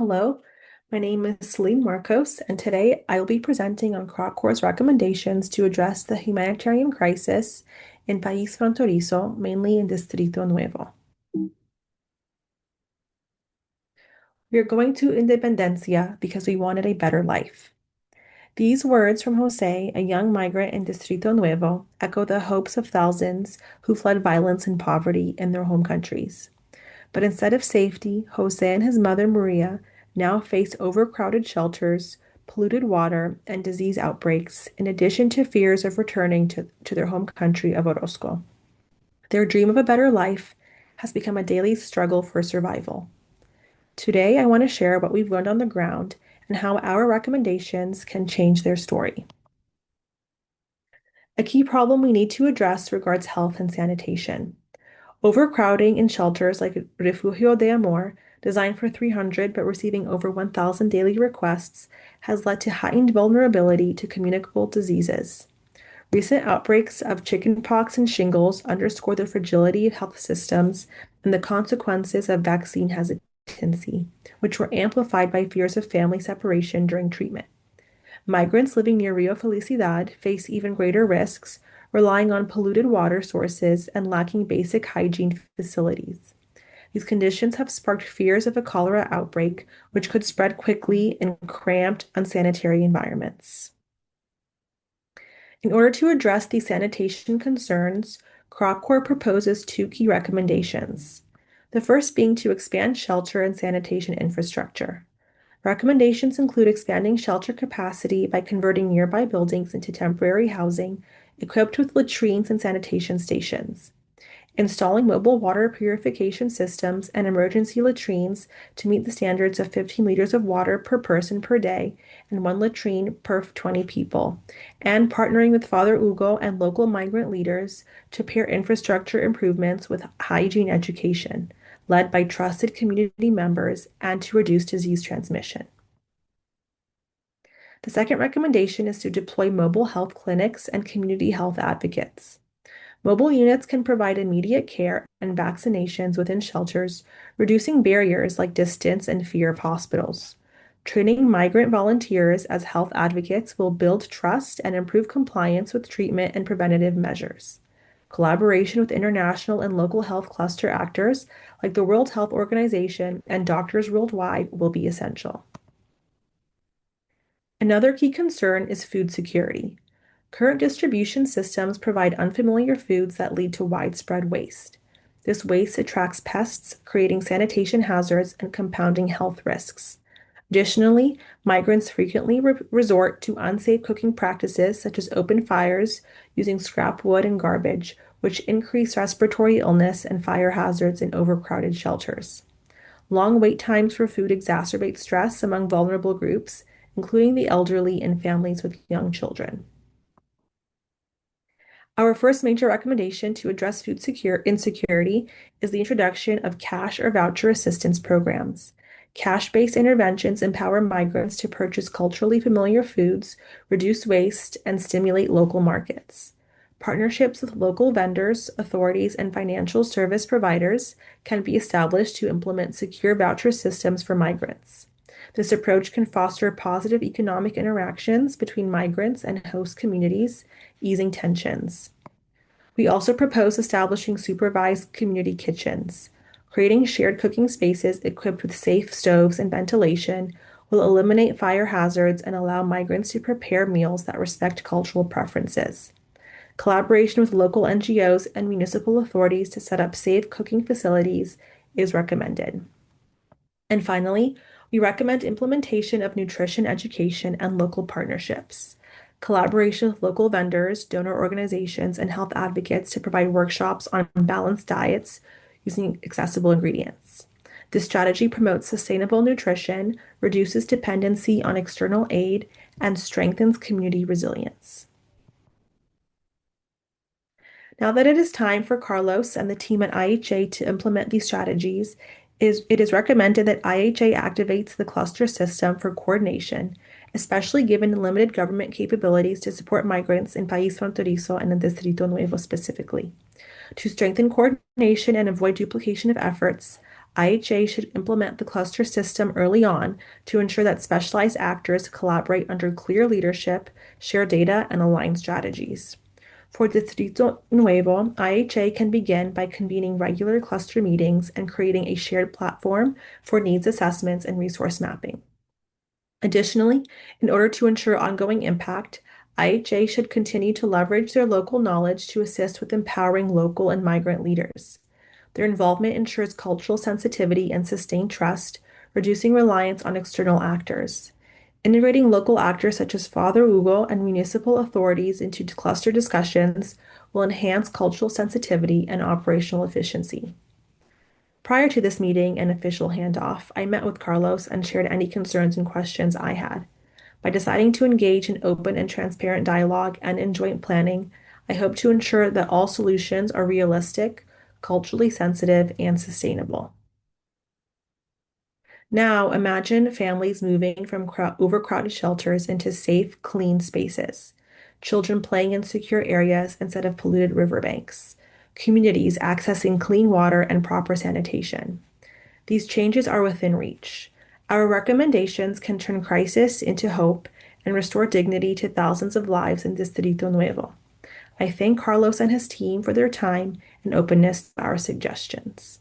Hello, my name is Celine Marcos, and today I will be presenting on CROC's recommendations to address the humanitarian crisis in País Fronterizo, mainly in Distrito Nuevo. We are going to Independencia because we wanted a better life. These words from Jose, a young migrant in Distrito Nuevo, echo the hopes of thousands who fled violence and poverty in their home countries. But instead of safety, Jose and his mother Maria now face overcrowded shelters, polluted water, and disease outbreaks, in addition to fears of returning to their home country of Orozco. Their dream of a better life has become a daily struggle for survival. Today, I want to share what we've learned on the ground and how our recommendations can change their story. A key problem we need to address regards health and sanitation. Overcrowding in shelters like Refugio de Amor, designed for 300 but receiving over 1,000 daily requests, has led to heightened vulnerability to communicable diseases. Recent outbreaks of chickenpox and shingles underscore the fragility of health systems and the consequences of vaccine hesitancy, which were amplified by fears of family separation during treatment. Migrants living near Rio Felicidad face even greater risks, relying on polluted water sources and lacking basic hygiene facilities. These conditions have sparked fears of a cholera outbreak, which could spread quickly in cramped, unsanitary environments. In order to address these sanitation concerns, CROCOR proposes two key recommendations. The first being to expand shelter and sanitation infrastructure. Recommendations include expanding shelter capacity by converting nearby buildings into temporary housing equipped with latrines and sanitation stations, installing mobile water purification systems and emergency latrines to meet the standards of 15 liters of water per person per day and one latrine per 20 people, and partnering with Father Hugo and local migrant leaders to pair infrastructure improvements with hygiene education, led by trusted community members, and to reduce disease transmission. The second recommendation is to deploy mobile health clinics and community health advocates. Mobile units can provide immediate care and vaccinations within shelters, reducing barriers like distance and fear of hospitals. Training migrant volunteers as health advocates will build trust and improve compliance with treatment and preventative measures. Collaboration with international and local health cluster actors like the World Health Organization and doctors worldwide will be essential. Another key concern is food security. Current distribution systems provide unfamiliar foods that lead to widespread waste. This waste attracts pests, creating sanitation hazards and compounding health risks. Additionally, migrants frequently resort to unsafe cooking practices such as open fires, using scrap wood and garbage, which increase respiratory illness and fire hazards in overcrowded shelters. Long wait times for food exacerbate stress among vulnerable groups, including the elderly and families with young children. Our first major recommendation to address food insecurity is the introduction of cash or voucher assistance programs. Cash-based interventions empower migrants to purchase culturally familiar foods, reduce waste, and stimulate local markets. Partnerships with local vendors, authorities, and financial service providers can be established to implement secure voucher systems for migrants. This approach can foster positive economic interactions between migrants and host communities, easing tensions. We also propose establishing supervised community kitchens. Creating shared cooking spaces equipped with safe stoves and ventilation will eliminate fire hazards and allow migrants to prepare meals that respect cultural preferences. Collaboration with local NGOs and municipal authorities to set up safe cooking facilities is recommended. And finally, we recommend implementation of nutrition education and local partnerships. Collaboration with local vendors, donor organizations, and health advocates to provide workshops on balanced diets using accessible ingredients. This strategy promotes sustainable nutrition, reduces dependency on external aid, and strengthens community resilience. Now that it is time for Carlos and the team at IHA to implement these strategies, it is recommended that IHA activates the cluster system for coordination, especially given limited government capabilities to support migrants in País Fronterizo and in Distrito Nuevo specifically. To strengthen coordination and avoid duplication of efforts, IHA should implement the cluster system early on to ensure that specialized actors collaborate under clear leadership, share data, and align strategies. For Distrito Nuevo, IHA can begin by convening regular cluster meetings and creating a shared platform for needs assessments and resource mapping. Additionally, in order to ensure ongoing impact, IHA should continue to leverage their local knowledge to assist with empowering local and migrant leaders. Their involvement ensures cultural sensitivity and sustained trust, reducing reliance on external actors. Integrating local actors such as Father Hugo and municipal authorities into cluster discussions will enhance cultural sensitivity and operational efficiency. Prior to this meeting and official handoff, I met with Carlos and shared any concerns and questions I had. By deciding to engage in open and transparent dialogue and in joint planning, I hope to ensure that all solutions are realistic, culturally sensitive, and sustainable. Now, imagine families moving from overcrowded shelters into safe, clean spaces, children playing in secure areas instead of polluted riverbanks, communities accessing clean water and proper sanitation. These changes are within reach. Our recommendations can turn crisis into hope and restore dignity to thousands of lives in Distrito Nuevo. I thank Carlos and his team for their time and openness to our suggestions.